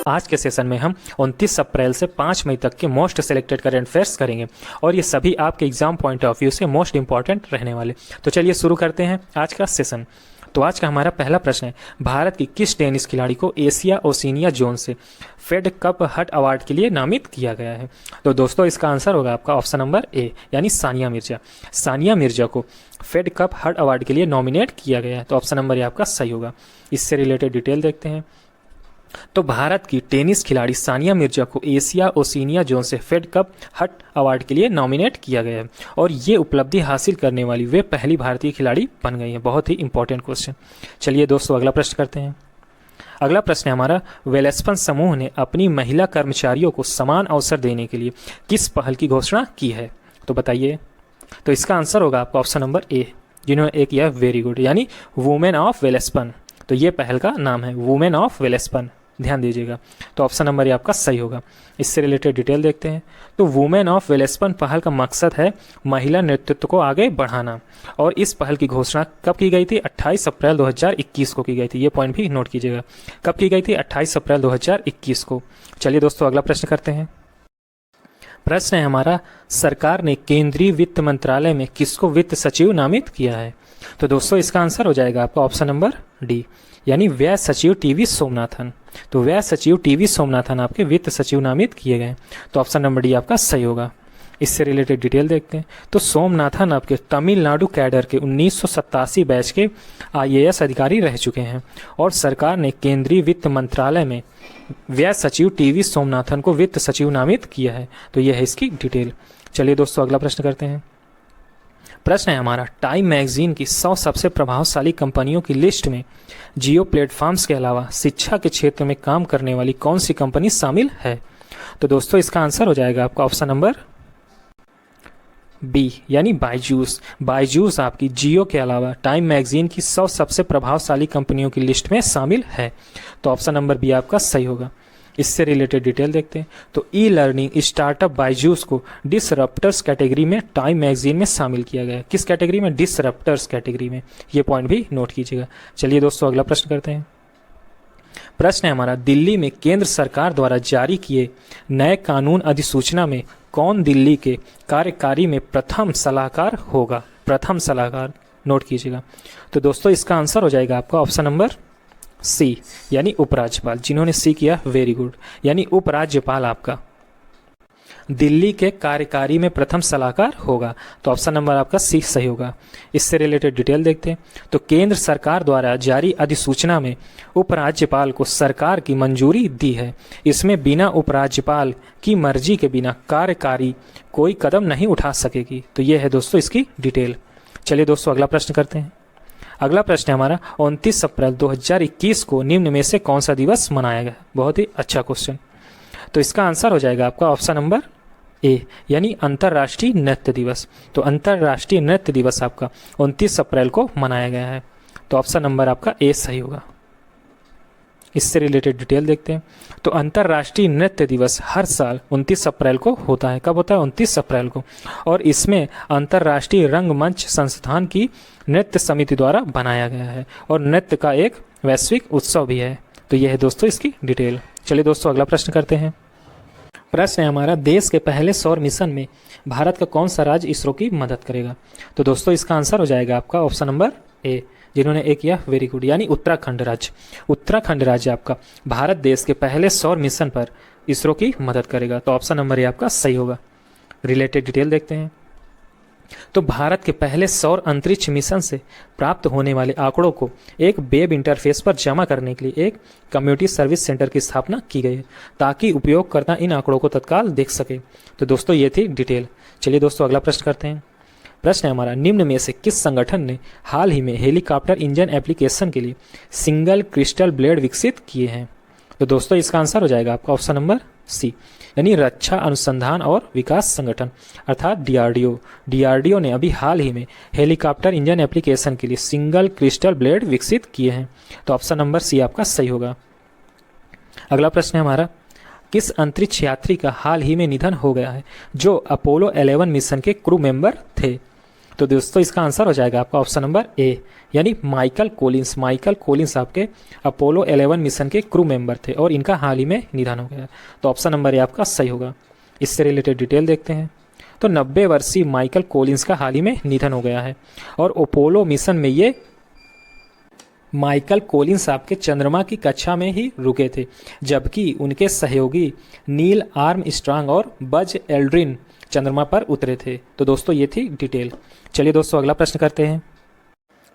आज के सेशन में हम 29 अप्रैल से 5 मई तक के मोस्ट सिलेक्टेड करंट अफेयर्स करेंगे और ये सभी आपके एग्जाम पॉइंट ऑफ व्यू से मोस्ट इंपॉर्टेंट रहने वाले। तो चलिए शुरू करते हैं आज का सेशन। तो आज का हमारा पहला प्रश्न है, भारत की किस टेनिस खिलाड़ी को एशिया ओशिनिया जोन से फेड कप हट अवार्ड के लिए नामित किया गया है? तो दोस्तों इसका आंसर होगा आपका ऑप्शन नंबर ए, यानी सानिया मिर्जा। सानिया मिर्जा को फेड कप हट अवार्ड के लिए नॉमिनेट किया गया है, तो ऑप्शन नंबर ए आपका सही होगा। इससे रिलेटेड डिटेल देखते हैं। तो भारत की टेनिस खिलाड़ी सानिया मिर्जा को एशिया ओशिनिया जोन से फेड कप हट अवार्ड के लिए नॉमिनेट किया गया है और ये उपलब्धि हासिल करने वाली वे पहली भारतीय खिलाड़ी बन गई हैं। बहुत ही इंपॉर्टेंट क्वेश्चन। चलिए दोस्तों अगला प्रश्न करते हैं। अगला प्रश्न है हमारा, वेलेस्पन समूह ने अपनी महिला कर्मचारियों को समान अवसर देने के लिए किस पहल की घोषणा की है? तो बताइए। तो इसका आंसर होगा आपका ऑप्शन नंबर ए, जिन्होंने एक किया वेरी गुड, यानी वुमेन ऑफ वेलेस्पन। तो ये पहल का नाम है वुमेन ऑफ वेलेस्पन, ध्यान दीजिएगा। तो ऑप्शन नंबर ये आपका सही होगा। इससे रिलेटेड डिटेल देखते हैं। तो वुमेन ऑफ वेलेस्पन पहल का मकसद है महिला नेतृत्व को आगे बढ़ाना और इस पहल की घोषणा कब की गई थी? 28 अप्रैल 2021 को की गई थी। ये पॉइंट भी नोट कीजिएगा, कब की गई थी? 28 अप्रैल 2021 को। चलिए दोस्तों अगला प्रश्न करते हैं। प्रश्न है हमारा, सरकार ने केंद्रीय वित्त मंत्रालय में किसको वित्त सचिव नामित किया है? तो दोस्तों इसका आंसर हो जाएगा आपका ऑप्शन नंबर डी, यानी व्यय सचिव टीवी सोमनाथन। तो व्यय सचिव टीवी सोमनाथन आपके वित्त सचिव नामित किए गए, तो ऑप्शन नंबर डी आपका सही होगा। इससे रिलेटेड डिटेल देखते हैं। तो सोमनाथन आपके तमिलनाडु कैडर के 1987 बैच के IAS अधिकारी रह चुके हैं और सरकार ने केंद्रीय वित्त मंत्रालय में व्यय सचिव टीवी सोमनाथन को वित्त सचिव नामित किया है। तो यह है इसकी डिटेल। चलिए दोस्तों अगला प्रश्न करते हैं। प्रश्न है हमारा, टाइम मैगजीन की 100 सबसे प्रभावशाली कंपनियों की लिस्ट में जियो प्लेटफॉर्म्स के अलावा शिक्षा के क्षेत्र में काम करने वाली कौन सी कंपनी शामिल है? तो दोस्तों इसका आंसर हो जाएगा आपका ऑप्शन नंबर बी, यानी बायजूस। बायजूस आपकी जियो के अलावा टाइम मैगजीन की 100 सबसे प्रभावशाली कंपनियों की लिस्ट में शामिल है, तो ऑप्शन नंबर बी आपका सही होगा। इससे रिलेटेड डिटेल देखते हैं। तो ई लर्निंग स्टार्टअप बायजूस को डिसरप्टर्स कैटेगरी में टाइम मैगजीन में शामिल किया गया है। किस कैटेगरी में? डिसरप्टर्स कैटेगरी में। ये पॉइंट भी नोट कीजिएगा। चलिए दोस्तों अगला प्रश्न करते हैं। प्रश्न है हमारा, दिल्ली में केंद्र सरकार द्वारा जारी किए नए कानून अधिसूचना में कौन दिल्ली के कार्यकारी में प्रथम सलाहकार होगा? प्रथम सलाहकार नोट कीजिएगा। तो दोस्तों इसका आंसर हो जाएगा आपका ऑप्शन नंबर सी, यानी उपराज्यपाल। जिन्होंने सी किया वेरी गुड, यानी उपराज्यपाल आपका दिल्ली के कार्यकारी में प्रथम सलाहकार होगा, तो ऑप्शन नंबर आपका सी सही होगा। इससे रिलेटेड डिटेल देखते हैं। तो केंद्र सरकार द्वारा जारी अधिसूचना में उपराज्यपाल को सरकार की मंजूरी दी है। इसमें बिना उपराज्यपाल की मर्जी के बिना कार्यकारी कोई कदम नहीं उठा सकेगी। तो ये है दोस्तों इसकी डिटेल। चलिए दोस्तों अगला प्रश्न करते हैं। अगला प्रश्न है हमारा, 29 अप्रैल 2021 को निम्न में से कौन सा दिवस मनाया गया? बहुत ही अच्छा क्वेश्चन। तो इसका आंसर हो जाएगा आपका ऑप्शन नंबर ए, यानी अंतर्राष्ट्रीय नृत्य दिवस। तो अंतर्राष्ट्रीय नृत्य दिवस आपका 29 अप्रैल को मनाया गया है, तो ऑप्शन नंबर आपका ए सही होगा। इससे रिलेटेड डिटेल देखते हैं। तो अंतर्राष्ट्रीय नृत्य दिवस हर साल 29 अप्रैल को होता है। कब होता है? 29 अप्रैल को। और इसमें अंतर्राष्ट्रीय रंगमंच संस्थान की नृत्य समिति द्वारा बनाया गया है और नृत्य का एक वैश्विक उत्सव भी है। तो यह है दोस्तों इसकी डिटेल। चलिए दोस्तों अगला प्रश्न करते हैं। प्रश्न है हमारा, देश के पहले सौर मिशन में भारत का कौन सा राज्य इसरो की मदद करेगा? तो दोस्तों इसका आंसर हो जाएगा आपका ऑप्शन नंबर ए, जिन्होंने एक किया वेरी गुड, यानी उत्तराखंड राज्य। उत्तराखंड राज्य आपका भारत देश के पहले सौर मिशन पर इसरो की मदद करेगा, तो ऑप्शन नंबर ए आपका सही होगा। रिलेटेड डिटेल देखते हैं। तो भारत के पहले सौर अंतरिक्ष मिशन से प्राप्त होने वाले आंकड़ों को एक वेब इंटरफेस पर जमा करने के लिए एक कम्युनिटी सर्विस सेंटर की स्थापना की गई है, ताकि उपयोगकर्ता इन आंकड़ों को तत्काल देख सके। तो दोस्तों ये थी डिटेल। चलिए दोस्तों अगला प्रश्न करते हैं। प्रश्न है हमारा, निम्न में से किस संगठन ने हाल ही में हेलीकॉप्टर इंजन एप्लीकेशन के लिए सिंगल क्रिस्टल ब्लेड विकसित किए हैं? तो दोस्तों इसका आंसर हो जाएगा आपका ऑप्शन नंबर सी, यानी रक्षा अनुसंधान और विकास संगठन अर्थात DRDO। DRDO ने अभी हाल ही में हेलीकॉप्टर इंजन एप्लीकेशन के लिए सिंगल क्रिस्टल ब्लेड विकसित किए हैं, तो ऑप्शन नंबर सी आपका सही होगा। अगला प्रश्न है हमारा, किस अंतरिक्ष यात्री का हाल ही में निधन हो गया है जो अपोलो 11 मिशन के क्रू मेंबर थे? तो दोस्तों इसका आंसर हो जाएगा आपका ऑप्शन नंबर ए, यानी माइकल कोलिंस। माइकल कोलिंस आपके अपोलो 11 मिशन के क्रू मेंबर थे और इनका हाल ही में निधन हो गया। तो ऑप्शन नंबर ए आपका सही होगा। इससे रिलेटेड डिटेल देखते हैं। तो 90 वर्षीय माइकल कोलिंस का हाल ही में निधन हो गया है और अपोलो मिशन में ये माइकल कोलिंस आपके चंद्रमा की कक्षा में ही रुके थे, जबकि उनके सहयोगी नील आर्मस्ट्रांग और बज एल्ड्रिन चंद्रमा पर उतरे थे। तो दोस्तों ये थी डिटेल। चलिए दोस्तों अगला प्रश्न करते हैं।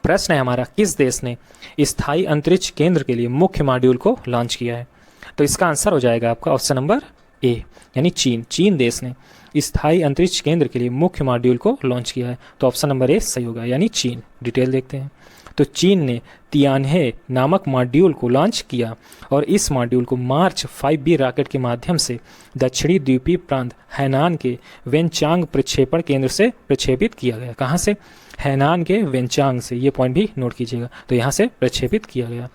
प्रश्न है हमारा, किस देश ने स्थायी अंतरिक्ष केंद्र के लिए मुख्य मॉड्यूल को लॉन्च किया है? तो इसका आंसर हो जाएगा आपका ऑप्शन नंबर ए, यानी चीन। चीन देश ने स्थायी अंतरिक्ष केंद्र के लिए मुख्य मॉड्यूल को लॉन्च किया है। तो ऑप्शन नंबर ए सही होगा, यानी चीन। डिटेल देखते हैं। तो चीन ने तियानहे नामक मॉड्यूल को लॉन्च किया और इस मॉड्यूल को मार्च 5B रॉकेट के माध्यम से दक्षिणी द्वीपीय प्रांत हैनान के वेनचांग प्रक्षेपण केंद्र से प्रक्षेपित किया गया। कहाँ से? हैनान के वेनचांग से। ये पॉइंट भी नोट कीजिएगा। तो यहाँ से प्रक्षेपित किया गया।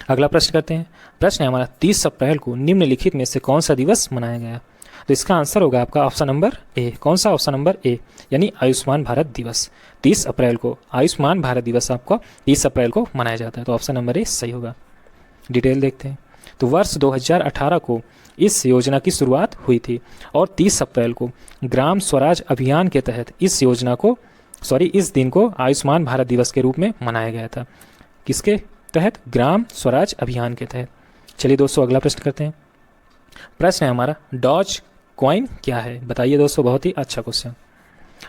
अगला प्रश्न करते हैं। प्रश्न है हमारा, 30 अप्रैल को निम्नलिखित में से कौन सा दिवस मनाया गया? तो इसका आंसर होगा आपका ऑप्शन नंबर ए। कौन सा? ऑप्शन नंबर ए, यानी आयुष्मान भारत दिवस। 30 अप्रैल को आयुष्मान भारत दिवस आपका 30 अप्रैल को मनाया जाता है। तो ऑप्शन नंबर ए सही होगा। डिटेल देखते हैं। तो वर्ष 2018 को इस योजना की शुरुआत हुई थी और 30 अप्रैल को ग्राम स्वराज अभियान के तहत इस दिन को आयुष्मान भारत दिवस के रूप में मनाया गया था। किसके तहत? ग्राम स्वराज अभियान के तहत। चलिए दोस्तों अगला प्रश्न करते हैं। प्रश्न है हमारा, डॉज कॉइन क्या है? बताइए दोस्तों, बहुत ही अच्छा क्वेश्चन।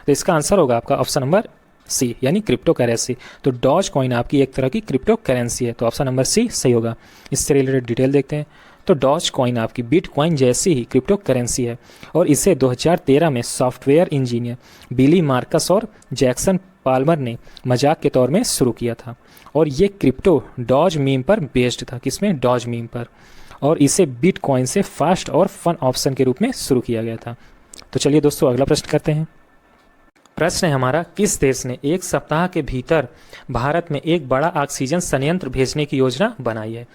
तो इसका आंसर होगा आपका ऑप्शन नंबर सी, यानी क्रिप्टो करेंसी। तो डॉज कॉइन आपकी एक तरह की क्रिप्टो करेंसी है। तो ऑप्शन नंबर सी सही होगा। इससे रिलेटेड डिटेल देखते हैं। तो डॉज कॉइन आपकी बिटकॉइन जैसी ही क्रिप्टो करेंसी है और इसे 2013 में सॉफ्टवेयर इंजीनियर बिली मार्कस और जैक्सन पाल्मर ने मजाक के तौर में शुरू किया था और ये क्रिप्टो डॉज मीम पर बेस्ड था। किसमें? डॉज मीम पर। और इसे बिटकॉइन से फास्ट और फन ऑप्शन के रूप में शुरू किया गया था। तो चलिए दोस्तों अगला प्रश्न करते हैं। प्रश्न है हमारा, किस देश ने एक सप्ताह के भीतर भारत में एक बड़ा ऑक्सीजन संयंत्र भेजने की योजना बनाई है?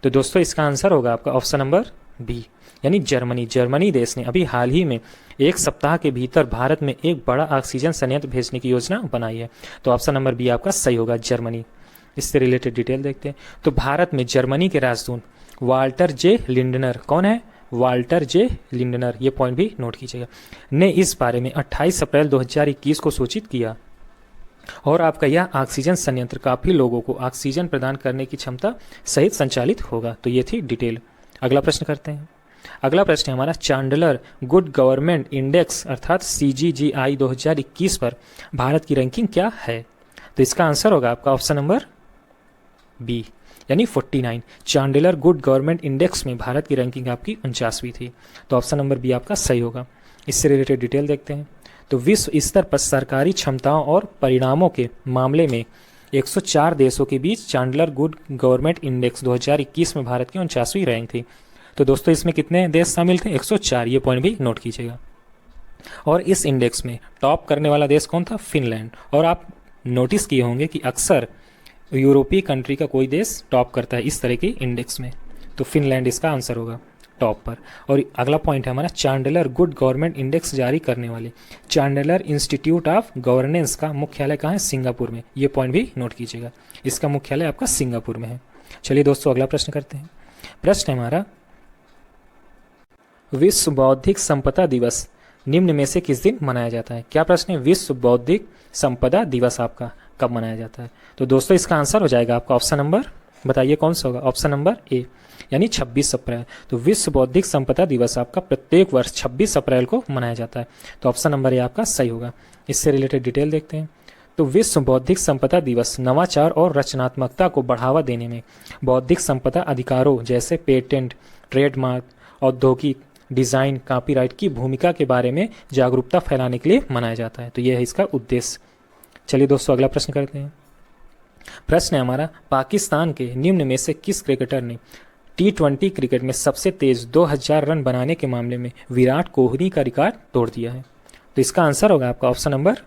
तो दोस्तों इसका आंसर होगा आपका ऑप्शन नंबर बी, यानी जर्मनी। जर्मनी देश ने अभी हाल ही में एक सप्ताह के भीतर भारत में एक बड़ा ऑक्सीजन संयंत्र भेजने की योजना बनाई है। तो ऑप्शन नंबर बी आपका सही होगा, जर्मनी। इससे रिलेटेड डिटेल देखते हैं। तो भारत में जर्मनी के राजदूत वाल्टर जे लिंडनर, कौन है? वाल्टर जे लिंडनर, ये पॉइंट भी नोट कीजिएगा, ने इस बारे में 28 अप्रैल 2021 को सूचित किया और आपका यह ऑक्सीजन संयंत्र काफ़ी लोगों को ऑक्सीजन प्रदान करने की क्षमता सहित संचालित होगा। तो ये थी डिटेल। अगला प्रश्न करते हैं। अगला प्रश्न है हमारा, चांडलर गुड गवर्नमेंट इंडेक्स अर्थात CGGI 2021 पर भारत की रैंकिंग क्या है? तो इसका आंसर होगा आपका ऑप्शन नंबर बी, यानी 49। चांडलर गुड गवर्नमेंट इंडेक्स में भारत की रैंकिंग आपकी 49वीं थी। तो ऑप्शन नंबर बी आपका सही होगा। इससे रिलेटेड डिटेल देखते हैं। तो विश्व स्तर पर सरकारी क्षमताओं और परिणामों के मामले में 104 देशों के बीच चांडलर गुड गवर्नमेंट इंडेक्स 2021 में भारत की 49वीं रैंक थी। तो दोस्तों इसमें कितने देश शामिल थे? 104। ये पॉइंट भी नोट कीजिएगा। और इस इंडेक्स में टॉप करने वाला देश कौन था? फिनलैंड। और आप नोटिस किए होंगे कि अक्सर यूरोपीय कंट्री का कोई देश टॉप करता है इस तरह के इंडेक्स में। तो फिनलैंड इसका आंसर होगा टॉप पर। और अगला पॉइंट है हमारा, चांडलर गुड गवर्नमेंट इंडेक्स जारी करने वाले चांडलर इंस्टीट्यूट ऑफ गवर्नेंस का मुख्यालय कहाँ है? सिंगापुर में। ये पॉइंट भी नोट कीजिएगा, इसका मुख्यालय आपका सिंगापुर में है। चलिए दोस्तों अगला प्रश्न करते हैं। प्रश्न है हमारा, विश्व बौद्धिक संपदा दिवस निम्न में से किस दिन मनाया जाता है? क्या प्रश्न है? विश्व बौद्धिक संपदा दिवस आपका कब मनाया जाता है? तो दोस्तों इसका आंसर हो जाएगा आपका ऑप्शन नंबर, बताइए कौन सा होगा? ऑप्शन नंबर ए, यानी 26 अप्रैल। तो विश्व बौद्धिक संपदा दिवस आपका प्रत्येक वर्ष 26 अप्रैल को मनाया जाता है। तो ऑप्शन नंबर ए आपका सही होगा। इससे रिलेटेड डिटेल देखते हैं। तो विश्व बौद्धिक संपदा दिवस नवाचार और रचनात्मकता को बढ़ावा देने में बौद्धिक संपदा अधिकारों जैसे पेटेंट, ट्रेडमार्क, औद्योगिक डिज़ाइन, कॉपीराइट की भूमिका के बारे में जागरूकता फैलाने के लिए मनाया जाता है। तो यह है इसका उद्देश्य। चलिए दोस्तों अगला प्रश्न करते हैं। प्रश्न है हमारा, पाकिस्तान के निम्न में से किस क्रिकेटर ने T20 क्रिकेट में सबसे तेज 2000 रन बनाने के मामले में विराट कोहली का रिकॉर्ड तोड़ दिया है? तो इसका आंसर होगा आपका ऑप्शन नंबर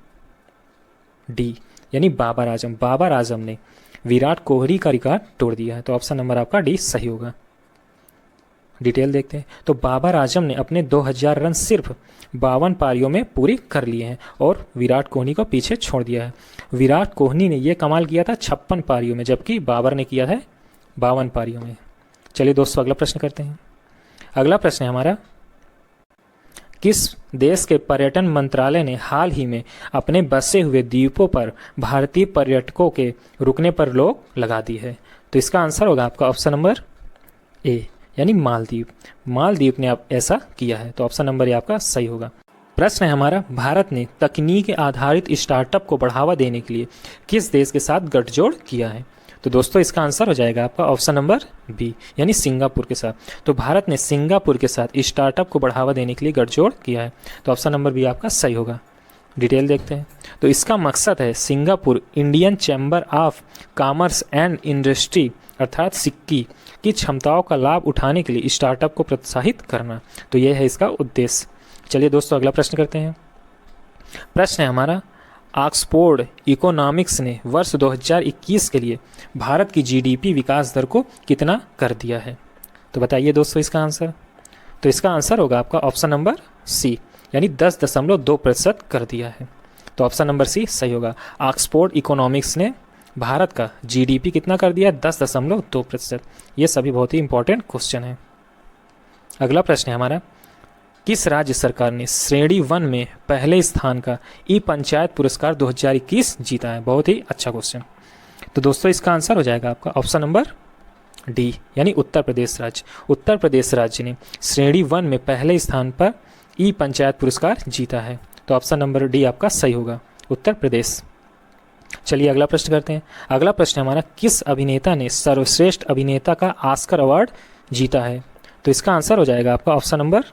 डी, यानी बाबर आजम। बाबर आजम ने विराट कोहली का रिकॉर्ड तोड़ दिया है। तो ऑप्शन नंबर आपका डी सही होगा। डिटेल देखते हैं। तो बाबर आजम ने अपने 2000 रन सिर्फ 52 पारियों में पूरी कर लिए हैं और विराट कोहली को पीछे छोड़ दिया है। विराट कोहली ने यह कमाल किया था 56 पारियों में, जबकि बाबर ने किया है 52 पारियों में। चलिए दोस्तों अगला प्रश्न करते हैं। अगला प्रश्न है हमारा, किस देश के पर्यटन मंत्रालय ने हाल ही में अपने बसे हुए द्वीपों पर भारतीय पर्यटकों के रुकने पर रोक लगा दी है? तो इसका आंसर होगा आपका ऑप्शन नंबर ए, यानी मालदीव। मालदीव ने अब ऐसा किया है, तो ऑप्शन नंबर ए आपका सही होगा। प्रश्न है हमारा, भारत ने तकनीक आधारित स्टार्टअप को बढ़ावा देने के लिए किस देश के साथ गठजोड़ किया है? तो दोस्तों इसका आंसर हो जाएगा आपका ऑप्शन नंबर बी, यानी सिंगापुर के साथ। तो भारत ने सिंगापुर के साथ स्टार्टअप को बढ़ावा देने के लिए गठजोड़ किया है, तो ऑप्शन नंबर बी आपका सही होगा। डिटेल देखते हैं। तो इसका मकसद है Singapore Indian chamber of commerce and industry अर्थात सिक्की की क्षमताओं का लाभ उठाने के लिए स्टार्टअप को प्रोत्साहित करना, तो यह है इसका उद्देश्य। चलिए दोस्तों अगला प्रश्न करते हैं। प्रश्न है हमारा, ऑक्सफोर्ड इकोनॉमिक्स ने वर्ष 2021 के लिए भारत की जीडीपी विकास दर को कितना कर दिया है? तो बताइए दोस्तों इसका आंसर। तो इसका आंसर होगा आपका ऑप्शन नंबर सी, यानी 10.2% कर दिया है, तो ऑप्शन नंबर सी सही होगा। ऑक्सफोर्ड इकोनॉमिक्स ने भारत का जीडीपी कितना कर दिया? 10.2%। ये सभी बहुत ही इंपॉर्टेंट क्वेश्चन है। अगला प्रश्न है हमारा, किस राज्य सरकार ने श्रेणी 1 में पहले स्थान का ई पंचायत पुरस्कार 2021 जीता है? बहुत ही अच्छा क्वेश्चन। तो दोस्तों इसका आंसर हो जाएगा आपका ऑप्शन नंबर डी, यानी उत्तर प्रदेश राज्य। उत्तर प्रदेश राज्य ने श्रेणी 1 में पहले स्थान पर ई पंचायत पुरस्कार जीता है, तो ऑप्शन नंबर डी आपका सही होगा, उत्तर प्रदेश। चलिए अगला प्रश्न करते हैं। अगला प्रश्न हमारा, किस अभिनेता ने सर्वश्रेष्ठ अभिनेता का ऑस्कर अवार्ड जीता है? तो इसका आंसर हो जाएगा आपका ऑप्शन नंबर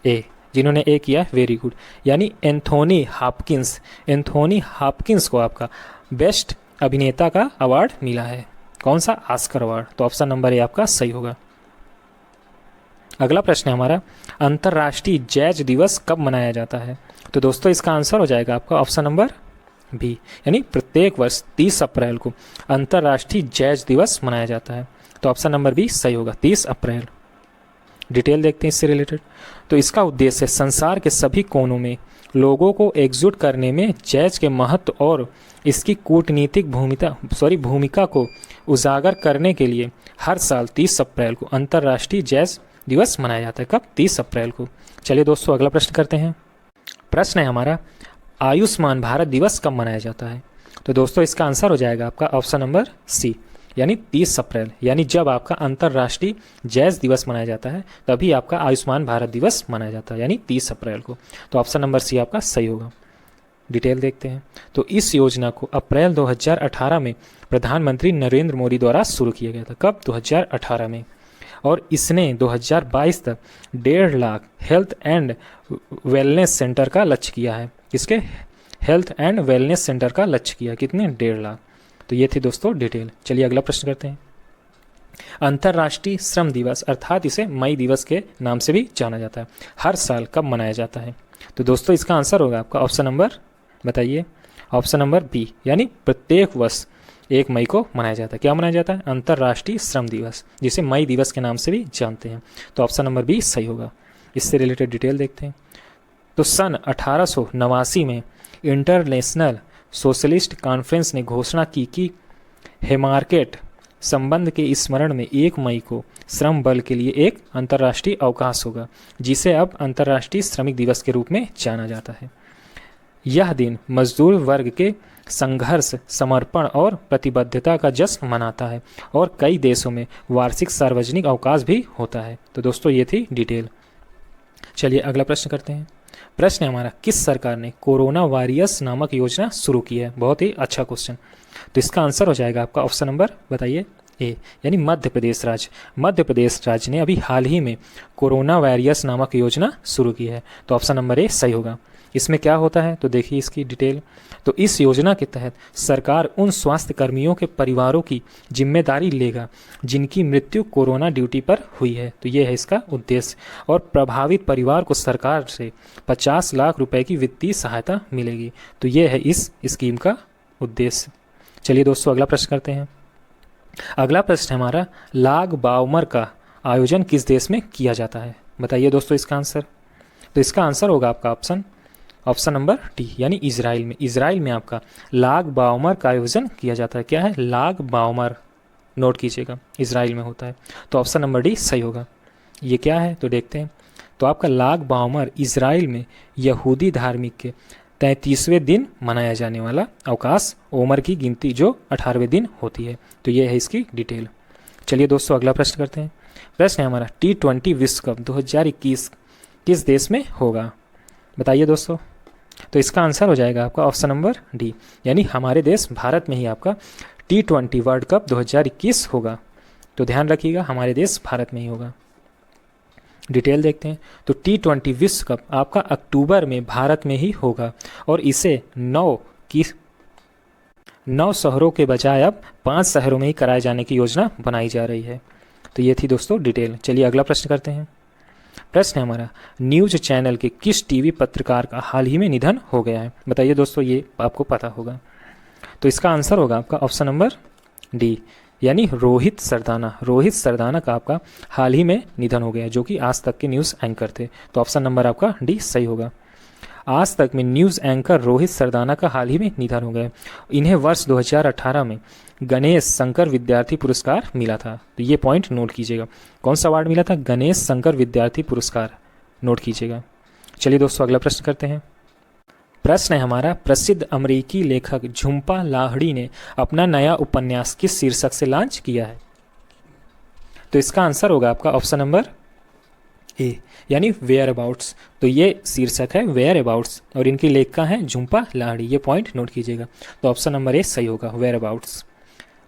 ए, जिन्होंने ए किया वेरी गुड, यानी एंथोनी हॉपकिंस। एंथोनी हॉपकिंस को आपका बेस्ट अभिनेता का अवार्ड मिला है। कौन सा? ऑस्कर अवार्ड, तो ऑप्शन नंबर ए आपका सही होगा। अगला प्रश्न है हमारा, अंतर्राष्ट्रीय जैज दिवस कब मनाया जाता है? तो दोस्तों इसका आंसर हो जाएगा आपका ऑप्शन नंबर बी, यानी प्रत्येक वर्ष 30 अप्रैल को अंतर्राष्ट्रीय जैज दिवस मनाया जाता है, तो ऑप्शन नंबर बी सही होगा, 30 अप्रैल। डिटेल देखते हैं इससे रिलेटेड। तो इसका उद्देश्य संसार के सभी कोनों में लोगों को एकजुट करने में जैज के महत्व और इसकी कूटनीतिक भूमिका को उजागर करने के लिए हर साल 30 अप्रैल को अंतर्राष्ट्रीय जैज दिवस मनाया जाता है। कब? 30 अप्रैल को। चलिए दोस्तों अगला प्रश्न करते हैं। प्रश्न है हमारा, आयुष्मान भारत दिवस कब मनाया जाता है? तो दोस्तों इसका आंसर हो जाएगा आपका ऑप्शन नंबर सी, यानी 30 अप्रैल, यानी जब आपका अंतर्राष्ट्रीय जैज दिवस मनाया जाता है तभी आपका आयुष्मान भारत दिवस मनाया जाता है, यानी 30 अप्रैल को, तो ऑप्शन नंबर सी आपका सही होगा। डिटेल देखते हैं। तो इस योजना को अप्रैल 2018 में प्रधानमंत्री नरेंद्र मोदी द्वारा शुरू किया गया था। कब? 2018 में। और इसने 2022 तक 1.5 lakh health and wellness centre का लक्ष्य किया है। किसके? हेल्थ एंड वेलनेस सेंटर का लक्ष्य किया। कितने? 1.5 लाख। तो ये थी दोस्तों डिटेल। चलिए अगला प्रश्न करते हैं। अंतर्राष्ट्रीय श्रम दिवस अर्थात इसे मई दिवस के नाम से भी जाना जाता है, हर साल कब मनाया जाता है? तो दोस्तों इसका आंसर होगा आपका ऑप्शन नंबर, बताइए, ऑप्शन नंबर बी, यानी प्रत्येक वर्ष 1 मई को मनाया जाता है। क्या मनाया जाता है? अंतर्राष्ट्रीय श्रम दिवस, जिसे मई दिवस के नाम से भी जानते हैं, तो ऑप्शन नंबर बी सही होगा। इससे रिलेटेड डिटेल देखते हैं। तो सन 1889 में इंटरनेशनल सोशलिस्ट कॉन्फ्रेंस ने घोषणा की कि हेमार्केट संबंध के स्मरण में 1 मई को श्रम बल के लिए एक अंतर्राष्ट्रीय अवकाश होगा, जिसे अब अंतर्राष्ट्रीय श्रमिक दिवस के रूप में जाना जाता है। यह दिन मजदूर वर्ग के संघर्ष, समर्पण और प्रतिबद्धता का जश्न मनाता है और कई देशों में वार्षिक सार्वजनिक अवकाश भी होता है। तो दोस्तों ये थी डिटेल। चलिए अगला प्रश्न करते हैं। प्रश्न है हमारा, किस सरकार ने कोरोना वॉरियर्स नामक योजना शुरू की है? बहुत ही अच्छा क्वेश्चन। तो इसका आंसर हो जाएगा आपका ऑप्शन नंबर, बताइए, ए, यानी मध्य प्रदेश राज्य। मध्य प्रदेश राज्य ने अभी हाल ही में कोरोना वॉरियर्स नामक योजना शुरू की है, तो ऑप्शन नंबर ए सही होगा। इसमें क्या होता है तो देखिए इसकी डिटेल। तो इस योजना के तहत सरकार उन स्वास्थ्य कर्मियों के परिवारों की जिम्मेदारी लेगा जिनकी मृत्यु कोरोना ड्यूटी पर हुई है, तो ये है इसका उद्देश्य। और प्रभावित परिवार को सरकार से 50 लाख रुपए की वित्तीय सहायता मिलेगी, तो ये है इस स्कीम का उद्देश्य। चलिए दोस्तों अगला प्रश्न करते हैं। अगला प्रश्न हमारा, लाग बाउमर का आयोजन किस देश में किया जाता है? बताइए दोस्तों इसका आंसर। तो इसका आंसर होगा आपका ऑप्शन नंबर डी, यानी इजराइल में। इजराइल में आपका लाग बाउमर का आयोजन किया जाता है। क्या है? लाग बाउमर, नोट कीजिएगा, इजराइल में होता है। तो ऑप्शन नंबर डी सही होगा। ये क्या है तो देखते हैं। तो आपका लाग बाउमर इजराइल में यहूदी धार्मिक के 33वें दिन मनाया जाने वाला अवकाश ओमर की गिनती जो 18वें दिन होती है। तो ये है इसकी डिटेल। चलिए दोस्तों अगला प्रश्न करते हैं। प्रश्न है हमारा T20 विश्व कप 2021 किस देश में होगा? बताइए दोस्तों। तो इसका आंसर हो जाएगा आपका ऑप्शन नंबर डी, यानी हमारे देश भारत में ही आपका T20 वर्ल्ड कप 2021 होगा। तो ध्यान रखिएगा, हमारे देश भारत में ही होगा। डिटेल देखते हैं। तो T20 विश्व कप आपका अक्टूबर में भारत में ही होगा और इसे 9 शहरों के बजाय अब 5 शहरों में ही कराए जाने की योजना बनाई जा रही है। तो ये थी दोस्तों डिटेल। चलिए अगला प्रश्न करते हैं। प्रश्न है हमारा, न्यूज चैनल के किस टीवी पत्रकार का हाल ही में निधन हो गया है? बताइए दोस्तों, ये आपको पता होगा। तो इसका आंसर होगा आपका ऑप्शन नंबर डी, यानी रोहित सरदाना। रोहित सरदाना का आपका हाल ही में निधन हो गया, जो कि आज तक के न्यूज़ एंकर थे। तो ऑप्शन नंबर आपका डी सही होगा। आज तक में न्यूज़ एंकर रोहित सरदाना का हाल ही में निधन हो गया। इन्हें वर्ष 2018 में गणेश शंकर विद्यार्थी पुरस्कार मिला था। तो ये पॉइंट नोट कीजिएगा, कौन सा अवार्ड मिला था? गणेश शंकर विद्यार्थी पुरस्कार, नोट कीजिएगा। चलिए दोस्तों अगला प्रश्न करते हैं। प्रश्न है हमारा, प्रसिद्ध अमेरिकी लेखक झुम्पा लाहिड़ी ने अपना नया उपन्यास किस शीर्षक से लॉन्च किया है? तो इसका आंसर होगा आपका ऑप्शन नंबर ए, यानी वेयर अबाउट्स। तो ये शीर्षक है वेयर अबाउट्स और इनकी लेखिका हैं झुम्पा लाहिड़ी। ये पॉइंट नोट कीजिएगा। तो ऑप्शन नंबर ए सही होगा, वेयर अबाउट्स।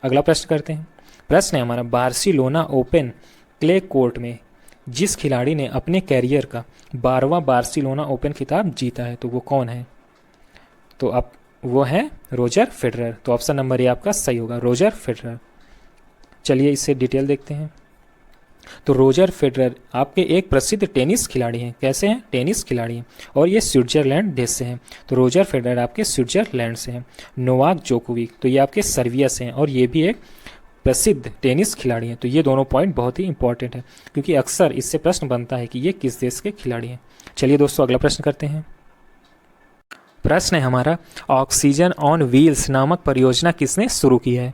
अगला प्रश्न करते हैं। प्रश्न है हमारा, बार्सिलोना ओपन क्ले कोर्ट में जिस खिलाड़ी ने अपने कैरियर का 12वां बार्सिलोना ओपन खिताब जीता है, तो वो कौन है? तो आप वो है रोजर फेडरर। तो ऑप्शन नंबर ए आपका सही होगा, रोजर फेडरर। चलिए इससे डिटेल देखते हैं। तो रोजर फेडरर आपके एक प्रसिद्ध टेनिस खिलाड़ी हैं। कैसे हैं? टेनिस खिलाड़ी हैं और ये स्विट्जरलैंड देश से हैं। तो रोजर फेडरर आपके स्विट्जरलैंड से हैं। नोवाक जोकोविक तो ये आपके सर्बिया से हैं और ये भी एक प्रसिद्ध टेनिस खिलाड़ी हैं। तो ये दोनों पॉइंट बहुत ही इंपॉर्टेंट है, क्योंकि अक्सर इससे प्रश्न बनता है कि ये किस देश के खिलाड़ी हैं। चलिए दोस्तों अगला प्रश्न करते हैं। प्रश्न है हमारा, ऑक्सीजन ऑन व्हील्स नामक परियोजना किसने शुरू की है?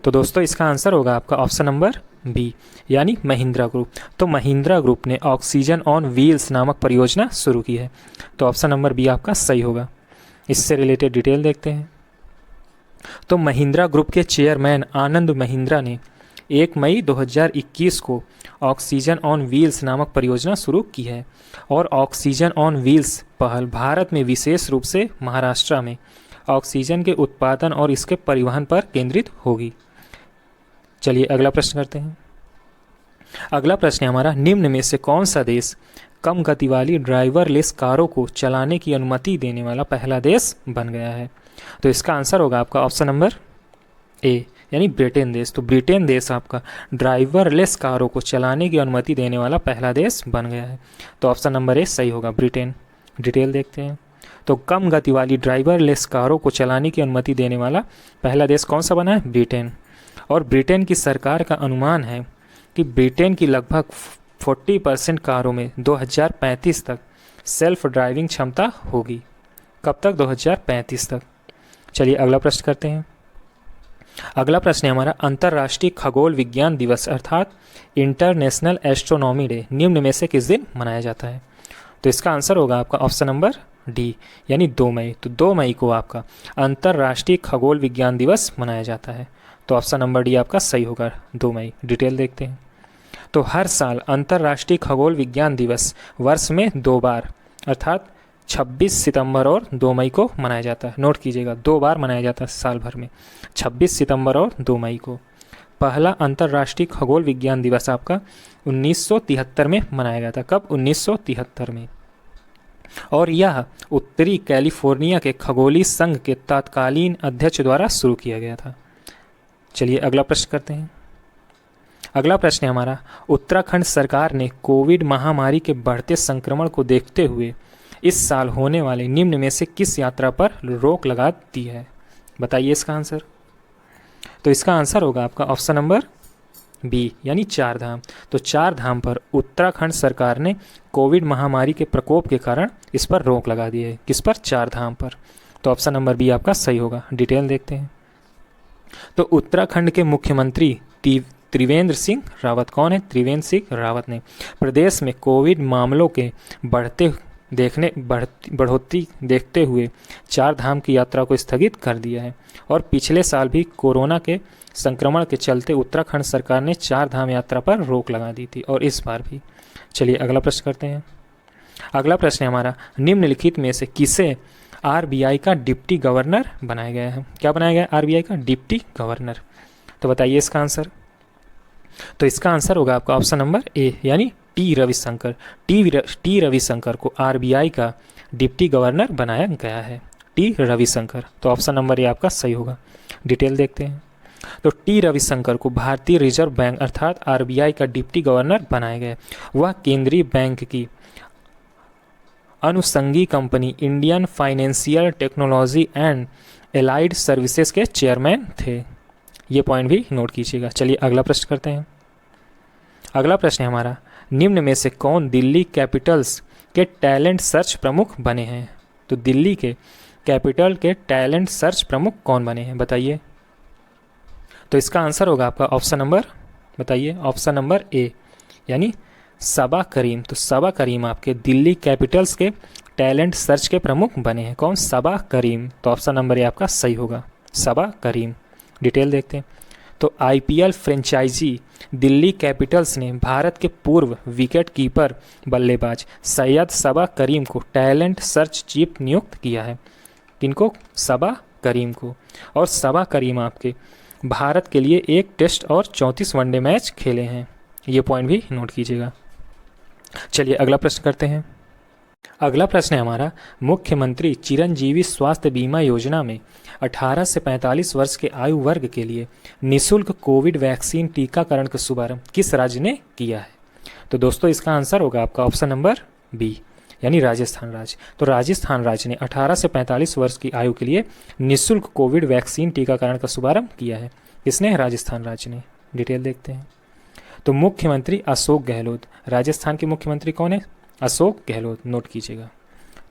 तो दोस्तों इसका आंसर होगा आपका ऑप्शन नंबर बी, यानी महिंद्रा ग्रुप। तो महिंद्रा ग्रुप ने ऑक्सीजन ऑन व्हील्स नामक परियोजना शुरू की है। तो ऑप्शन नंबर बी आपका सही होगा। इससे रिलेटेड डिटेल देखते हैं। तो महिंद्रा ग्रुप के चेयरमैन आनंद महिंद्रा ने 1 मई 2021 को ऑक्सीजन ऑन व्हील्स नामक परियोजना शुरू की है और ऑक्सीजन ऑन व्हील्स पहल भारत में विशेष रूप से महाराष्ट्र में ऑक्सीजन के उत्पादन और इसके परिवहन पर केंद्रित होगी। चलिए अगला प्रश्न करते हैं। अगला प्रश्न है हमारा, निम्न में से कौन सा देश कम गति वाली ड्राइवरलेस कारों को चलाने की अनुमति देने वाला पहला देश बन गया है? तो इसका आंसर होगा आपका ऑप्शन नंबर ए, यानी ब्रिटेन देश। तो ब्रिटेन देश आपका ड्राइवरलेस कारों को चलाने की अनुमति देने वाला पहला देश बन गया है। तो ऑप्शन नंबर ए सही होगा, ब्रिटेन। डिटेल देखते हैं। तो कम गति वाली ड्राइवरलेस कारों को चलाने की अनुमति देने वाला पहला देश कौन सा बना है? ब्रिटेन। और ब्रिटेन की सरकार का अनुमान है कि ब्रिटेन की लगभग 40% कारों में 2035 तक सेल्फ ड्राइविंग क्षमता होगी। कब तक? 2035 तक। चलिए अगला प्रश्न करते हैं। अगला प्रश्न है हमारा, अंतर्राष्ट्रीय खगोल विज्ञान दिवस अर्थात इंटरनेशनल एस्ट्रोनॉमी डे निम्न में से किस दिन मनाया जाता है? तो इसका आंसर होगा आपका ऑप्शन नंबर डी, यानी 2 मई। तो 2 मई को आपका अंतर्राष्ट्रीय खगोल विज्ञान दिवस मनाया जाता है। तो ऑप्शन नंबर डी आपका सही होगा, 2 मई। डिटेल देखते हैं। तो हर साल अंतर्राष्ट्रीय खगोल विज्ञान दिवस वर्ष में 2 बार अर्थात 26 सितंबर और 2 मई को मनाया जाता है। नोट कीजिएगा, 2 बार मनाया जाता है साल भर में, 26 सितंबर और 2 मई को। पहला अंतर्राष्ट्रीय खगोल विज्ञान दिवस आपका 1973 में मनाया गया था। कब? 1973 में। और यह उत्तरी कैलिफोर्निया के खगोलीय संघ के तत्कालीन अध्यक्ष द्वारा शुरू किया गया था। चलिए अगला प्रश्न करते हैं। अगला प्रश्न है हमारा, उत्तराखंड सरकार ने कोविड महामारी के बढ़ते संक्रमण को देखते हुए इस साल होने वाले निम्न में से किस यात्रा पर रोक लगा दी है? बताइए इसका आंसर। तो इसका आंसर होगा आपका ऑप्शन नंबर बी यानी चार धाम। तो चार धाम पर उत्तराखंड सरकार ने कोविड महामारी के प्रकोप के कारण इस पर रोक लगा दी है। किस पर? चार धाम पर। तो ऑप्शन नंबर बी आपका सही होगा। डिटेल देखते हैं। तो उत्तराखंड के मुख्यमंत्री त्रिवेंद्र सिंह रावत, कौन है? त्रिवेंद्र सिंह रावत ने प्रदेश में कोविड मामलों के बढ़ोतरी देखते हुए चार धाम की यात्रा को स्थगित कर दिया है। और पिछले साल भी कोरोना के संक्रमण के चलते उत्तराखंड सरकार ने चार धाम यात्रा पर रोक लगा दी थी, और इस बार भी। चलिए अगला प्रश्न करते हैं। अगला प्रश्न है हमारा, निम्नलिखित में से किसे आरबीआई का डिप्टी गवर्नर बनाया गया है? क्या बनाया गया? आरबीआई का डिप्टी गवर्नर। तो बताइए इसका आंसर। तो इसका आंसर होगा आपका ऑप्शन नंबर ए यानी टी रविशंकर। टी रविशंकर को आरबीआई का डिप्टी गवर्नर बनाया गया है। टी रविशंकर। तो ऑप्शन नंबर ए आपका सही होगा। डिटेल देखते हैं। तो टी रविशंकर को भारतीय रिजर्व बैंक अर्थात आरबीआई का डिप्टी गवर्नर बनाया गया। वह केंद्रीय बैंक की अनुषंगी company Indian financial technology and allied services के चेयरमैन थे। ये पॉइंट भी नोट कीजिएगा। चलिए अगला प्रश्न करते हैं। अगला प्रश्न है हमारा, निम्न में से कौन दिल्ली कैपिटल्स के टैलेंट सर्च प्रमुख बने हैं? तो दिल्ली के कैपिटल के टैलेंट सर्च प्रमुख कौन बने हैं? बताइए। तो इसका आंसर होगा आपका ऑप्शन नंबर, बताइए, ऑप्शन नंबर ए यानी सबा करीम। तो सबा करीम आपके दिल्ली कैपिटल्स के टैलेंट सर्च के प्रमुख बने हैं। कौन? सबा करीम। तो ऑप्शन नंबर ए आपका सही होगा, सबा करीम। डिटेल देखते हैं। तो आईपीएल फ्रेंचाइजी दिल्ली कैपिटल्स ने भारत के पूर्व विकेट कीपर बल्लेबाज सैयद सबा करीम को टैलेंट सर्च चीफ नियुक्त किया है। किनको? सबा करीम को। और सबा करीम आपके भारत के लिए एक टेस्ट और 34 वनडे मैच खेले हैं। ये पॉइंट भी नोट कीजिएगा। चलिए अगला प्रश्न करते हैं। अगला प्रश्न है हमारा, मुख्यमंत्री चिरंजीवी स्वास्थ्य बीमा योजना में 18 से 45 वर्ष के आयु वर्ग के लिए निःशुल्क कोविड वैक्सीन टीकाकरण का शुभारंभ किस राज्य ने किया है? तो दोस्तों इसका आंसर होगा आपका ऑप्शन नंबर बी यानी राजस्थान राज्य। तो राजस्थान राज्य ने 18 से 45 वर्ष की आयु के लिए निःशुल्क कोविड वैक्सीन टीकाकरण का शुभारंभ किया है। किसने? राजस्थान राज्य ने। डिटेल देखते हैं। तो मुख्यमंत्री अशोक गहलोत, राजस्थान के मुख्यमंत्री कौन है? अशोक गहलोत, नोट कीजिएगा।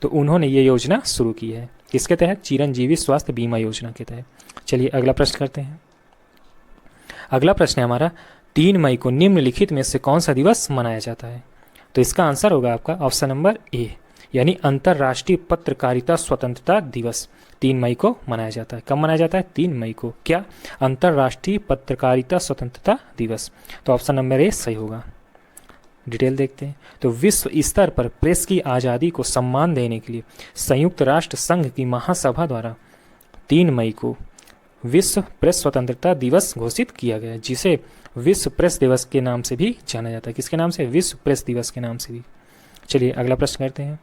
तो उन्होंने ये योजना शुरू की है। किसके तहत? चिरंजीवी स्वास्थ्य बीमा योजना के तहत। चलिए अगला प्रश्न करते हैं। अगला प्रश्न है हमारा, 3 मई को निम्नलिखित में से कौन सा दिवस मनाया जाता है? तो इसका आंसर होगा आपका ऑप्शन नंबर ए यानी अंतर्राष्ट्रीय पत्रकारिता स्वतंत्रता दिवस 3 मई को मनाया जाता है। कब मनाया जाता है? 3 मई को। क्या? अंतर्राष्ट्रीय पत्रकारिता स्वतंत्रता दिवस। तो ऑप्शन नंबर ए सही होगा। डिटेल देखते हैं। तो विश्व स्तर पर प्रेस की आज़ादी को सम्मान देने के लिए संयुक्त राष्ट्र संघ की महासभा द्वारा 3 मई को विश्व प्रेस स्वतंत्रता दिवस घोषित किया गया, जिसे विश्व प्रेस दिवस के नाम से भी जाना जाता है। किसके नाम से? विश्व प्रेस दिवस के नाम से भी। चलिए अगला प्रश्न करते हैं।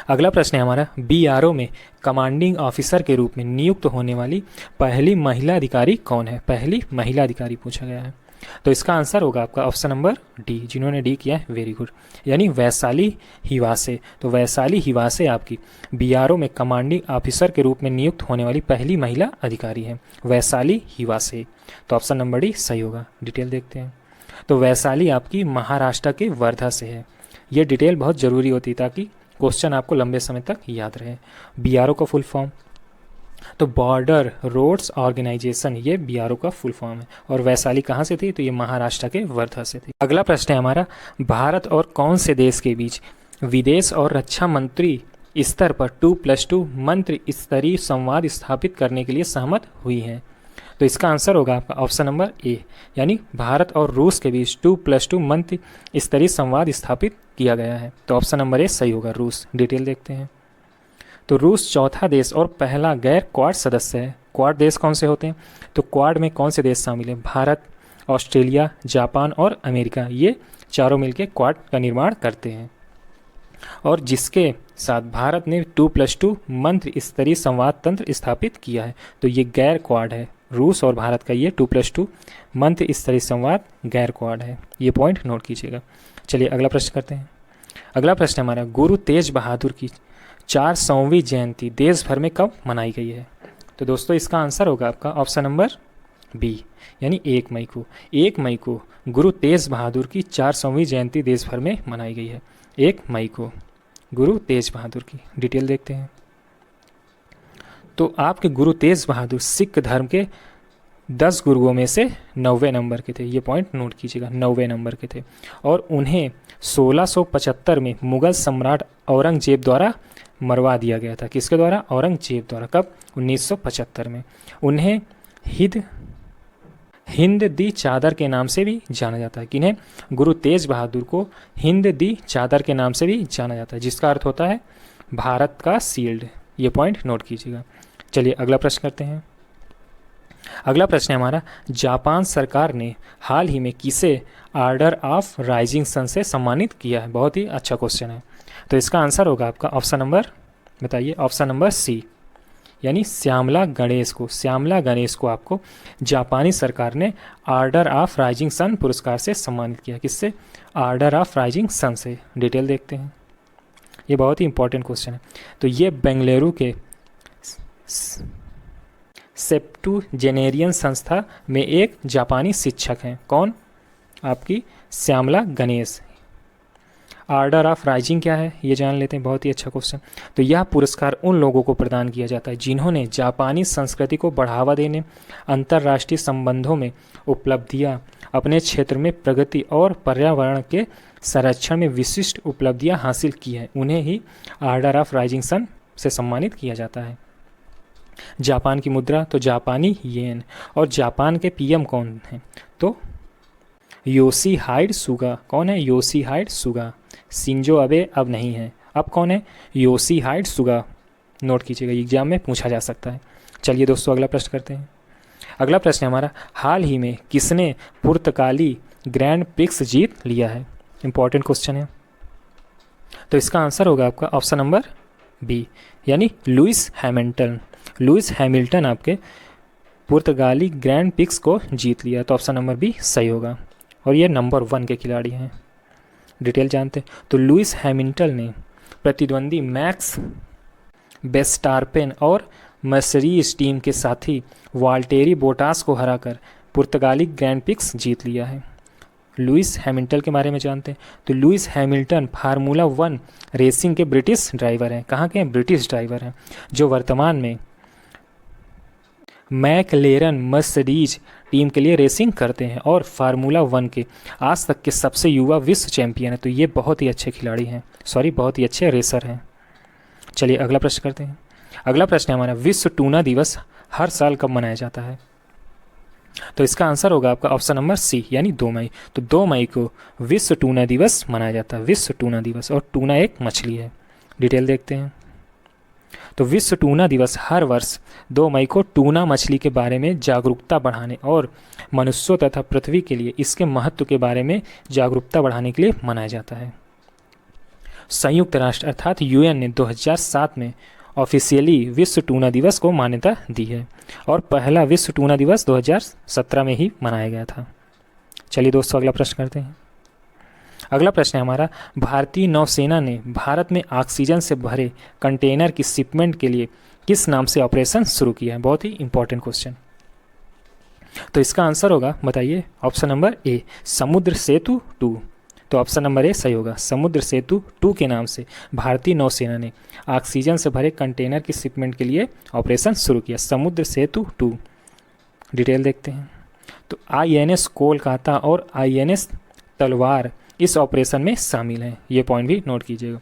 अगला प्रश्न है हमारा, बीआरओ में कमांडिंग ऑफिसर के रूप में नियुक्त होने वाली पहली महिला अधिकारी कौन है? पहली महिला अधिकारी पूछा गया है। तो इसका आंसर होगा आपका ऑप्शन नंबर डी। जिन्होंने डी किया है वेरी गुड, यानी वैशाली हिवासे। तो वैशाली हिवासे आपकी बीआरओ में कमांडिंग ऑफिसर के रूप में नियुक्त होने वाली पहली महिला अधिकारी है, वैशाली हिवासे। तो ऑप्शन नंबर डी सही होगा। डिटेल देखते हैं। तो वैशाली आपकी महाराष्ट्र के वर्धा से है। ये डिटेल बहुत ज़रूरी होती है ताकि क्वेश्चन आपको लंबे समय तक याद रहे। बीआरओ का फुल फॉर्म, तो बॉर्डर रोड्स ऑर्गेनाइजेशन, ये बीआरओ का फुल फॉर्म है। और वैशाली कहाँ से थी? तो ये महाराष्ट्र के वर्धा से थी। अगला प्रश्न है हमारा, भारत और कौन से देश के बीच विदेश और रक्षा मंत्री स्तर पर 2+2 मंत्री स्तरीय संवाद स्थापित करने के लिए सहमत हुई हैं? तो इसका आंसर होगा आपका ऑप्शन नंबर ए यानी भारत और रूस के बीच 2+2 मंत्री स्तरीय संवाद स्थापित किया गया है। तो ऑप्शन नंबर ए सही होगा, रूस। डिटेल देखते हैं। तो रूस चौथा देश और पहला गैर क्वाड सदस्य है। क्वाड देश कौन से होते हैं? तो क्वाड में कौन से देश शामिल हैं? भारत, ऑस्ट्रेलिया, जापान और अमेरिका, ये चारों मिलकर क्वाड का निर्माण करते हैं। और जिसके साथ भारत ने 2+2 मंत्री स्तरीय संवाद तंत्र स्थापित किया है। तो ये गैर क्वाड है। रूस और भारत का ये 2+2 मंत्री स्तरीय संवाद गैर क्वाड है। ये पॉइंट नोट कीजिएगा। चलिए अगला प्रश्न करते हैं। अगला प्रश्न हमारा, गुरु तेज बहादुर की 400वीं जयंती देश भर में कब मनाई गई है? तो दोस्तों इसका आंसर होगा आपका ऑप्शन नंबर बी, यानी 1 मई को। 1 मई को गुरु तेज बहादुर की 400वीं जयंती देश भर में मनाई गई है। 1 मई को गुरु तेज बहादुर की डिटेल देखते हैं। तो आपके गुरु तेज बहादुर सिख धर्म के 10 गुरुओं में से 90वें नंबर के थे। ये पॉइंट नोट कीजिएगा, 90वें नंबर के थे। और उन्हें 1675 में मुगल सम्राट औरंगजेब द्वारा मरवा दिया गया था। किसके द्वारा? औरंगजेब द्वारा। कब? 1975 में। उन्हें हिंद दी चादर के नाम से भी जाना जाता है। किन्हें? गुरु तेज बहादुर को हिंद दी चादर के नाम से भी जाना जाता है, जिसका अर्थ होता है भारत का शील्ड। ये पॉइंट नोट कीजिएगा। चलिए अगला प्रश्न करते हैं। अगला प्रश्न है हमारा, जापान सरकार ने हाल ही में किसे ऑर्डर ऑफ राइजिंग सन से सम्मानित किया है? बहुत ही अच्छा क्वेश्चन है। तो इसका आंसर होगा आपका ऑप्शन नंबर, बताइए, ऑप्शन नंबर सी, यानी श्यामला गणेश को। श्यामला गणेश को आपको जापानी सरकार ने ऑर्डर ऑफ राइजिंग सन पुरस्कार से सम्मानित किया। किससे? ऑर्डर ऑफ राइजिंग सन से। डिटेल देखते हैं, ये बहुत ही इंपॉर्टेंट क्वेश्चन है। तो ये बेंगलुरु के सेप्टुजेनेरियन संस्था में एक जापानी शिक्षक हैं। कौन? आपकी Shyamala Ganesh. Order of rising क्या है ये जान लेते हैं, बहुत ही अच्छा क्वेश्चन। तो यह पुरस्कार उन लोगों को प्रदान किया जाता है जिन्होंने जापानी संस्कृति को बढ़ावा देने, अंतर्राष्ट्रीय संबंधों में उपलब्धियां, अपने क्षेत्र में प्रगति और पर्यावरण के संरक्षण में विशिष्ट उपलब्धियां हासिल की हैं, उन्हें ही ऑर्डर ऑफ राइजिंग सन से सम्मानित किया जाता है। जापान की मुद्रा तो जापानी येन। और जापान के पीएम कौन हैं? तो योशीहाइड सुगा। कौन है? योशीहाइड सुगा। शिंजो अबे अब नहीं है, अब कौन है? योशीहाइड सुगा। नोट कीजिएगा, एग्जाम में पूछा जा सकता है। चलिए दोस्तों अगला प्रश्न करते हैं। अगला प्रश्न है हमारा, हाल ही में किसने पुर्तगाली ग्रैंड प्रिक्स जीत लिया है? इंपॉर्टेंट क्वेश्चन है। तो इसका आंसर होगा आपका ऑप्शन नंबर बी, यानी लुइस हैमिल्टन। लुइस हैमिल्टन आपके पुर्तगाली ग्रैंड प्रिक्स को जीत लिया, तो ऑप्शन नंबर बी सही होगा। और ये नंबर 1 के खिलाड़ी हैं। डिटेल जानते हैं। तो लुइस हैमिल्टन ने प्रतिद्वंदी मैक्स वेस्टारपेन और मर्सिडीज टीम के साथी वाल्टेरी बोटास को हराकर पुर्तगाली ग्रैंड प्रिक्स जीत लिया है। लुइस हैमिल्टन के बारे में जानते हैं। तो लुइस हैमिल्टन फार्मूला 1 रेसिंग के ब्रिटिश ड्राइवर हैं। कहाँ के हैं? ब्रिटिश ड्राइवर हैं, जो वर्तमान में मैकलेरन मर्सिडीज टीम के लिए रेसिंग करते हैं और फार्मूला 1 के आज तक के सबसे युवा विश्व चैंपियन है। तो ये बहुत ही अच्छे खिलाड़ी हैं, बहुत ही अच्छे रेसर हैं। चलिए अगला प्रश्न करते हैं। अगला प्रश्न है हमारा, विश्व टूना दिवस हर साल कब मनाया जाता है? तो इसका आंसर होगा आपका ऑप्शन नंबर सी, यानी 2 मई। तो 2 मई को विश्व टूना दिवस मनाया जाता है। विश्व टूना दिवस, और टूना एक मछली है। डिटेल देखते हैं। तो विश्व टूना दिवस हर वर्ष 2 मई को टूना मछली के बारे में जागरूकता बढ़ाने और मनुष्यों तथा पृथ्वी के लिए इसके महत्व के बारे में जागरूकता बढ़ाने के लिए मनाया जाता है। संयुक्त राष्ट्र अर्थात यूएन ने 2007 में ऑफिशियली विश्व टूना दिवस को मान्यता दी है और पहला विश्व टूना दिवस 2017 में ही मनाया गया था। चलिए दोस्तों अगला प्रश्न करते हैं। अगला प्रश्न है हमारा, भारतीय नौसेना ने भारत में ऑक्सीजन से भरे कंटेनर की शिपमेंट के लिए किस नाम से ऑपरेशन शुरू किया है? बहुत ही इंपॉर्टेंट क्वेश्चन। तो इसका आंसर होगा, बताइए, ऑप्शन नंबर ए, समुद्र सेतु 2। तो ऑप्शन नंबर ए सही होगा। समुद्र सेतु 2 के नाम से भारतीय नौसेना ने ऑक्सीजन से भरे कंटेनर की शिपमेंट के लिए ऑपरेशन शुरू किया। समुद्र सेतु 2। डिटेल देखते हैं। तो INS कोलकाता और INS तलवार इस ऑपरेशन में शामिल हैं। ये पॉइंट भी नोट कीजिएगा।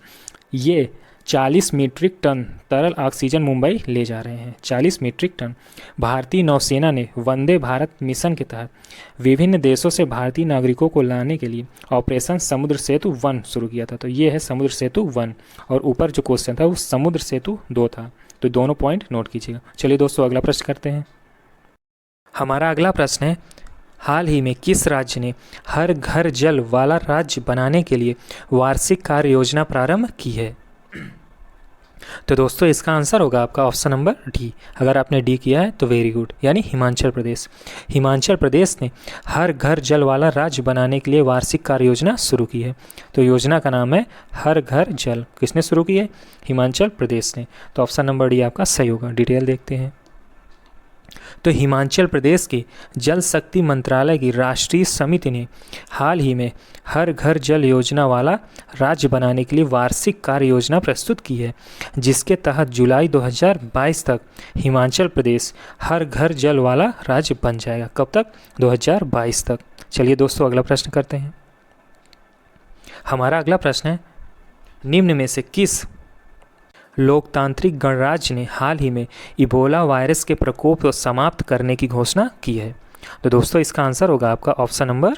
ये 40 मीट्रिक टन तरल ऑक्सीजन मुंबई ले जा रहे हैं। 40 मीट्रिक टन। भारतीय नौसेना ने वंदे भारत मिशन के तहत विभिन्न देशों से भारतीय नागरिकों को लाने के लिए ऑपरेशन समुद्र सेतु 1 शुरू किया था। तो ये है समुद्र सेतु 1 और ऊपर जो क्वेश्चन था वो समुद्र सेतु 2 था। तो दोनों पॉइंट नोट कीजिएगा। चलिए दोस्तों अगला प्रश्न करते हैं। हमारा अगला प्रश्न है, हाल ही में किस राज्य ने हर घर जल वाला राज्य बनाने के लिए वार्षिक कार्य योजना प्रारंभ की है? तो दोस्तों इसका आंसर होगा आपका ऑप्शन नंबर डी। अगर आपने डी किया है तो वेरी गुड, यानी हिमाचल प्रदेश। हिमाचल प्रदेश ने हर घर जल वाला राज्य बनाने के लिए वार्षिक कार्य योजना शुरू की है। तो योजना का नाम है हर घर जल। किसने शुरू की है? हिमाचल प्रदेश ने। तो ऑप्शन नंबर डी आपका सही होगा। डिटेल देखते हैं। तो हिमाचल प्रदेश के जल शक्ति मंत्रालय की राष्ट्रीय समिति ने हाल ही में हर घर जल योजना वाला राज्य बनाने के लिए वार्षिक कार्य योजना प्रस्तुत की है, जिसके तहत जुलाई 2022 तक हिमाचल प्रदेश हर घर जल वाला राज्य बन जाएगा। कब तक? 2022 तक। चलिए दोस्तों अगला प्रश्न करते हैं। हमारा अगला प्रश्न है, निम्न में से किस लोकतांत्रिक गणराज्य ने हाल ही में इबोला वायरस के प्रकोप को समाप्त करने की घोषणा की है? तो दोस्तों इसका आंसर होगा आपका ऑप्शन नंबर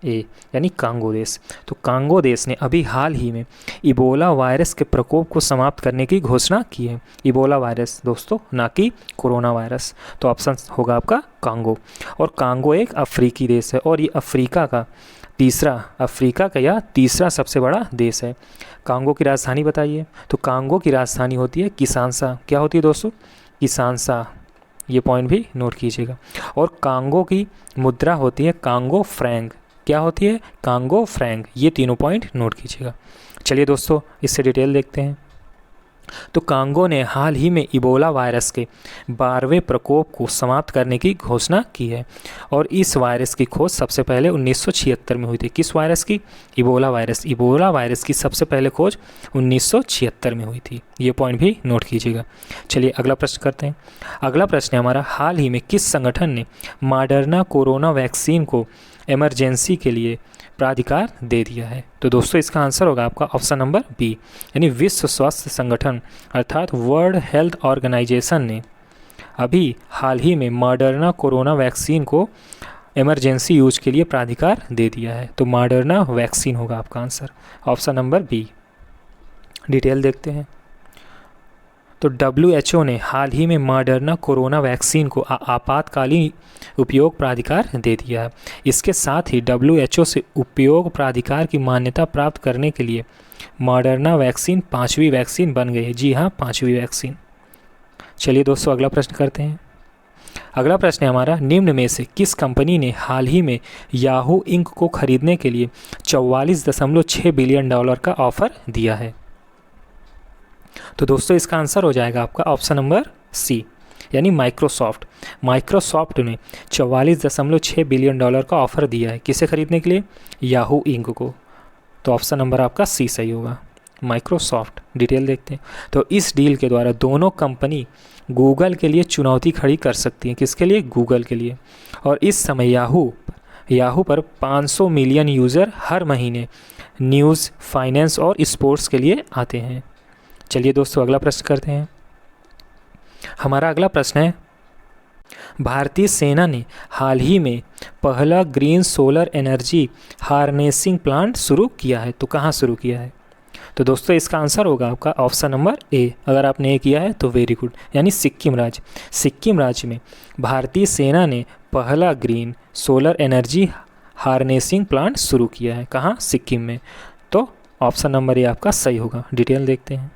ए, यानी कांगो देश। तो कांगो देश ने अभी हाल ही में इबोला वायरस के प्रकोप को समाप्त करने की घोषणा की है। इबोला वायरस दोस्तों, ना कि कोरोना वायरस। तो ऑप्शन होगा आपका कांगो। और कांगो एक अफ्रीकी देश है और ये अफ्रीका का तीसरा सबसे बड़ा देश है। कांगो की राजधानी बताइए। तो कांगो की राजधानी होती है किसानसा। क्या होती है दोस्तों? किसानसा। ये पॉइंट भी नोट कीजिएगा। और कांगो की मुद्रा होती है कांगो फ्रैंक। क्या होती है? Congo Frank. ये तीनों पॉइंट नोट कीजिएगा। चलिए दोस्तों इससे डिटेल देखते हैं। तो कांगो ने हाल ही में इबोला वायरस के 12वें प्रकोप को समाप्त करने की घोषणा की है। और इस वायरस की खोज सबसे पहले 1976 में हुई थी। किस वायरस की? Ebola virus. इबोला वायरस की सबसे पहले खोज 1976 में हुई थी। ये पॉइंट भी नोट कीजिएगा। चलिए अगला प्रश्न करते हैं। अगला प्रश्न है हमारा, हाल ही में किस संगठन ने मॉडर्ना कोरोना वैक्सीन को इमरजेंसी के लिए प्राधिकार दे दिया है? तो दोस्तों इसका आंसर होगा आपका ऑप्शन नंबर बी, यानी विश्व स्वास्थ्य संगठन अर्थात वर्ल्ड हेल्थ ऑर्गेनाइजेशन ने अभी हाल ही में मॉडर्ना कोरोना वैक्सीन को इमरजेंसी यूज के लिए प्राधिकार दे दिया है। तो मॉडर्ना वैक्सीन होगा आपका answer, option number B. Detail देखते हैं। तो WHO ने हाल ही में मॉडर्ना कोरोना वैक्सीन को आपातकालीन उपयोग प्राधिकार दे दिया है। इसके साथ ही WHO से उपयोग प्राधिकार की मान्यता प्राप्त करने के लिए मॉडर्ना वैक्सीन 5वीं वैक्सीन बन गई है। जी हाँ, 5वीं वैक्सीन। चलिए दोस्तों अगला प्रश्न करते हैं। अगला प्रश्न है हमारा, निम्न में से किस कंपनी ने हाल ही में याहू इंक को खरीदने के लिए $44.6 बिलियन का ऑफर दिया है? तो दोस्तों इसका आंसर हो जाएगा आपका ऑप्शन नंबर सी, यानी माइक्रोसॉफ्ट। माइक्रोसॉफ्ट ने $44.6 बिलियन का ऑफर दिया है। किसे खरीदने के लिए? याहू इंक को। तो ऑप्शन नंबर आपका सी सही होगा, माइक्रोसॉफ्ट। डिटेल देखते हैं। तो इस डील के द्वारा दोनों कंपनी गूगल के लिए चुनौती खड़ी कर सकती हैं। किसके लिए? गूगल के लिए। और इस समय याहू पर 500 मिलियन यूज़र हर महीने न्यूज़, फाइनेंस और स्पोर्ट्स के लिए आते हैं। चलिए दोस्तों अगला प्रश्न करते हैं। हमारा अगला प्रश्न है, भारतीय सेना ने हाल ही में पहला green solar energy harnessing plant शुरू किया है। तो कहाँ शुरू किया है? तो दोस्तों इसका आंसर होगा आपका ऑप्शन नंबर ए। अगर आपने ए किया है तो वेरी गुड, यानी सिक्किम राज्य। सिक्किम राज्य में भारतीय सेना ने पहला green solar energy harnessing plant शुरू किया है। कहाँ? सिक्किम में। तो ऑप्शन नंबर ए आपका सही होगा। डिटेल देखते हैं।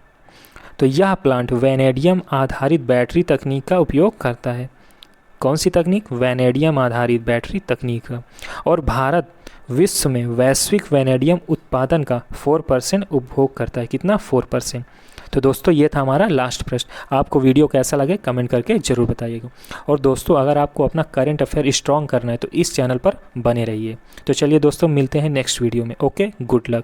तो यह प्लांट वैनेडियम आधारित बैटरी तकनीक का उपयोग करता है। कौन सी तकनीक? वैनेडियम आधारित बैटरी तकनीक का। और भारत विश्व में वैश्विक वैनेडियम उत्पादन का 4% उपभोग करता है। कितना? 4%। तो दोस्तों ये था हमारा लास्ट प्रश्न। आपको वीडियो कैसा लगे कमेंट करके ज़रूर बताइएगा। और दोस्तों अगर आपको अपना करंट अफेयर स्ट्रॉन्ग करना है तो इस चैनल पर बने रहिए। तो चलिए दोस्तों मिलते हैं नेक्स्ट वीडियो में। Okay, good luck.